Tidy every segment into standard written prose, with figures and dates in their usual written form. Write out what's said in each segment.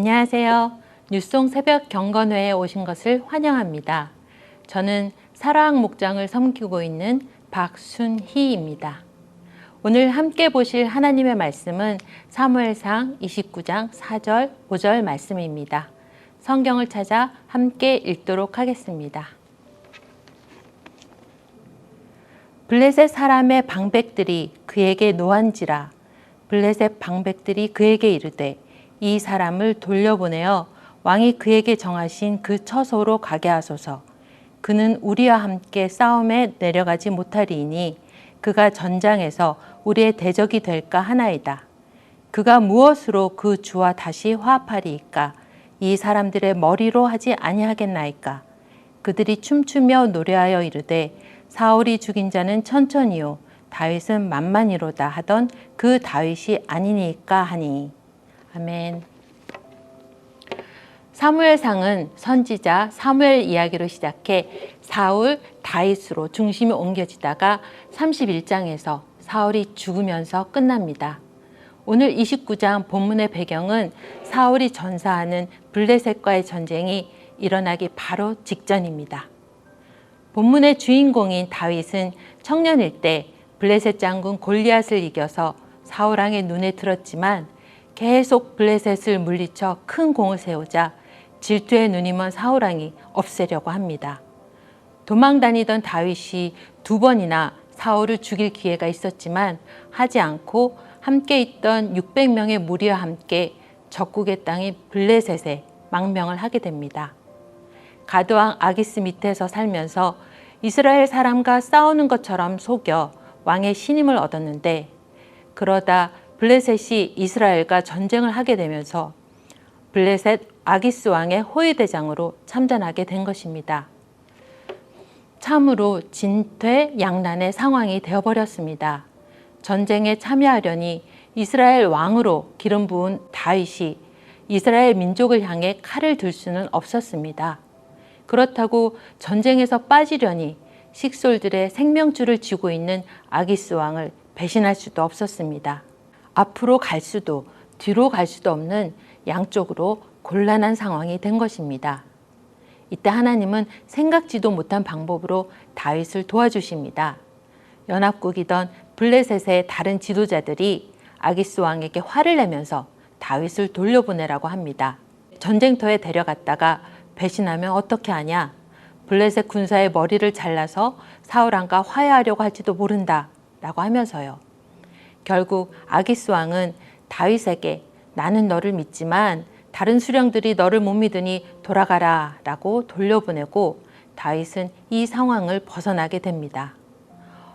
안녕하세요. 뉴송 새벽 경건회에 오신 것을 환영합니다. 저는 사랑 목장을 섬기고 있는 박순희입니다. 오늘 함께 보실 하나님의 말씀은 사무엘상 29장 4절, 5절 말씀입니다. 성경을 찾아 함께 읽도록 하겠습니다. 블레셋 사람의 방백들이 그에게 노한지라. 블레셋 방백들이 그에게 이르되 이 사람을 돌려보내어 왕이 그에게 정하신 그 처소로 가게 하소서. 그는 우리와 함께 싸움에 내려가지 못하리이니 그가 전장에서 우리의 대적이 될까 하나이다. 그가 무엇으로 그 주와 다시 화합하리이까? 이 사람들의 머리로 하지 아니하겠나이까? 그들이 춤추며 노래하여 이르되 사울이 죽인 자는 천천히요 다윗은 만만히로다 하던 그 다윗이 아니니까 하니. 아멘. 사무엘상은 선지자 사무엘 이야기로 시작해 사울, 다윗으로 중심이 옮겨지다가 31장에서 사울이 죽으면서 끝납니다. 오늘 29장 본문의 배경은 사울이 전사하는 블레셋과의 전쟁이 일어나기 바로 직전입니다. 본문의 주인공인 다윗은 청년일 때 블레셋 장군 골리앗을 이겨서 사울 왕의 눈에 들었지만 계속 블레셋을 물리쳐 큰 공을 세우자 질투에 눈이 먼 사울 왕이 없애려고 합니다. 도망 다니던 다윗이 2번이나 사울을 죽일 기회가 있었지만 하지 않고 함께 있던 600명의 무리와 함께 적국의 땅인 블레셋에 망명을 하게 됩니다. 가드왕 아기스 밑에서 살면서 이스라엘 사람과 싸우는 것처럼 속여 왕의 신임을 얻었는데, 그러다 블레셋이 이스라엘과 전쟁을 하게 되면서 블레셋 아기스 왕의 호위대장으로 참전하게 된 것입니다. 참으로 진퇴양난의 상황이 되어버렸습니다. 전쟁에 참여하려니 이스라엘 왕으로 기름 부은 다윗이 이스라엘 민족을 향해 칼을 들 수는 없었습니다. 그렇다고 전쟁에서 빠지려니 식솔들의 생명줄을 쥐고 있는 아기스 왕을 배신할 수도 없었습니다. 앞으로 갈 수도 뒤로 갈 수도 없는 양쪽으로 곤란한 상황이 된 것입니다. 이때 하나님은 생각지도 못한 방법으로 다윗을 도와주십니다. 연합국이던 블레셋의 다른 지도자들이 아기스 왕에게 화를 내면서 다윗을 돌려보내라고 합니다. 전쟁터에 데려갔다가 배신하면 어떻게 하냐? 블레셋 군사의 머리를 잘라서 사울 왕과 화해하려고 할지도 모른다 라고 하면서요. 결국 아기스 왕은 다윗에게 나는 너를 믿지만 다른 수령들이 너를 못 믿으니 돌아가라 라고 돌려보내고 다윗은 이 상황을 벗어나게 됩니다.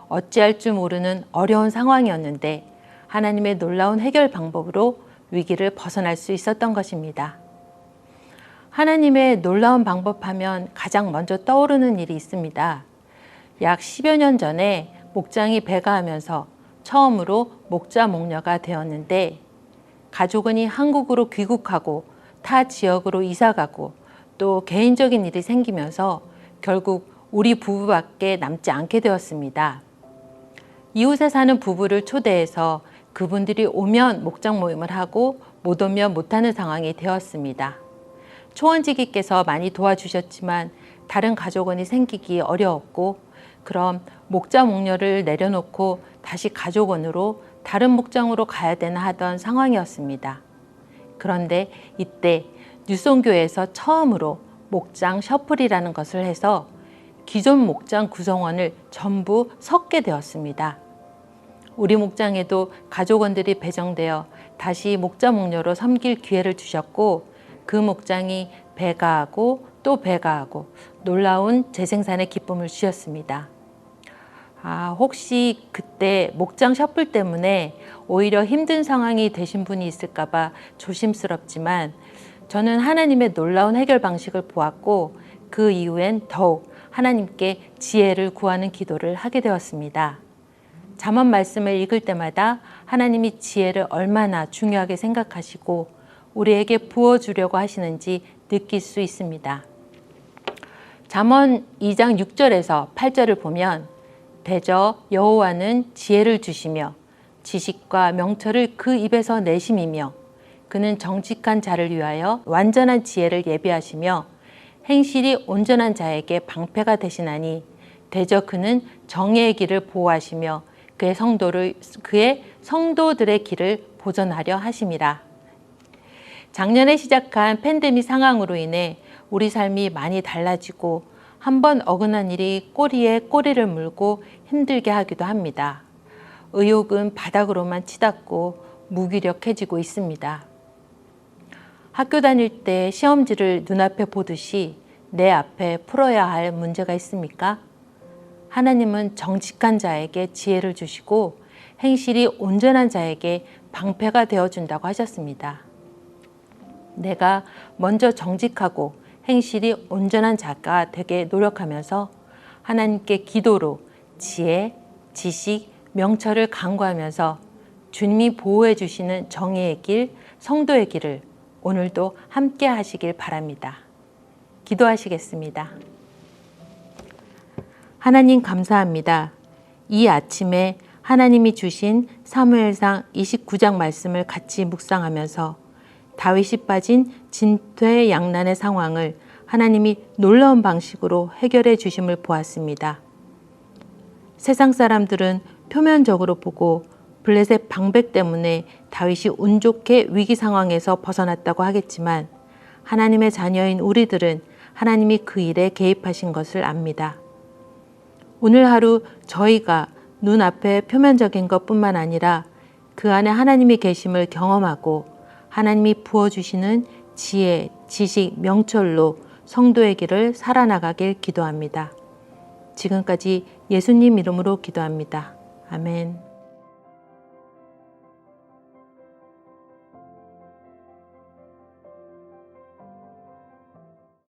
어찌할 줄 모르는 어려운 상황이었는데 하나님의 놀라운 해결 방법으로 위기를 벗어날 수 있었던 것입니다. 하나님의 놀라운 방법하면 가장 먼저 떠오르는 일이 있습니다. 약 10여 년 전에 목장이 배가하면서 처음으로 목자 목녀가 되었는데, 가족은 한국으로 귀국하고 타 지역으로 이사가고 또 개인적인 일이 생기면서 결국 우리 부부밖에 남지 않게 되었습니다. 이웃에 사는 부부를 초대해서 그분들이 오면 목장 모임을 하고 못 오면 못하는 상황이 되었습니다. 초원지기께서 많이 도와주셨지만 다른 가족원이 생기기 어려웠고, 그럼 목자 목녀를 내려놓고 다시 가족원으로 다른 목장으로 가야 되나 하던 상황이었습니다. 그런데 이때 뉴송교회에서 처음으로 목장 셔플이라는 것을 해서 기존 목장 구성원을 전부 섞게 되었습니다. 우리 목장에도 가족원들이 배정되어 다시 목자 목녀로 섬길 기회를 주셨고, 그 목장이 배가하고 또 배가하고 놀라운 재생산의 기쁨을 주셨습니다. 혹시 그때 목장 셔플 때문에 오히려 힘든 상황이 되신 분이 있을까 봐 조심스럽지만, 저는 하나님의 놀라운 해결 방식을 보았고 그 이후엔 더욱 하나님께 지혜를 구하는 기도를 하게 되었습니다. 잠언 말씀을 읽을 때마다 하나님이 지혜를 얼마나 중요하게 생각하시고 우리에게 부어주려고 하시는지 느낄 수 있습니다. 잠언 2장 6절에서 8절을 보면 대저 여호와는 지혜를 주시며 지식과 명철을 그 입에서 내심이며 그는 정직한 자를 위하여 완전한 지혜를 예비하시며 행실이 온전한 자에게 방패가 되시나니 대저 그는 정의의 길을 보호하시며 그의 성도들의 길을 보전하려 하심이라. 작년에 시작한 팬데믹 상황으로 인해 우리 삶이 많이 달라지고 한번 어긋난 일이 꼬리에 꼬리를 물고 힘들게 하기도 합니다. 의욕은 바닥으로만 치닫고 무기력해지고 있습니다. 학교 다닐 때 시험지를 눈앞에 보듯이 내 앞에 풀어야 할 문제가 있습니까? 하나님은 정직한 자에게 지혜를 주시고 행실이 온전한 자에게 방패가 되어준다고 하셨습니다. 내가 먼저 정직하고 행실이 온전한 자가 되게 노력하면서 하나님께 기도로 지혜, 지식, 명철을 간구하면서 주님이 보호해 주시는 정의의 길, 성도의 길을 오늘도 함께 하시길 바랍니다. 기도하시겠습니다. 하나님 감사합니다. 이 아침에 하나님이 주신 사무엘상 29장 말씀을 같이 묵상하면서 다윗이 빠진 진퇴양난의 상황을 하나님이 놀라운 방식으로 해결해 주심을 보았습니다. 세상 사람들은 표면적으로 보고 블레셋 방백 때문에 다윗이 운 좋게 위기 상황에서 벗어났다고 하겠지만 하나님의 자녀인 우리들은 하나님이 그 일에 개입하신 것을 압니다. 오늘 하루 저희가 눈앞에 표면적인 것뿐만 아니라 그 안에 하나님이 계심을 경험하고 하나님이 부어주시는 지혜, 지식, 명철로 성도의 길을 살아나가길 기도합니다. 지금까지 예수님 이름으로 기도합니다. 아멘.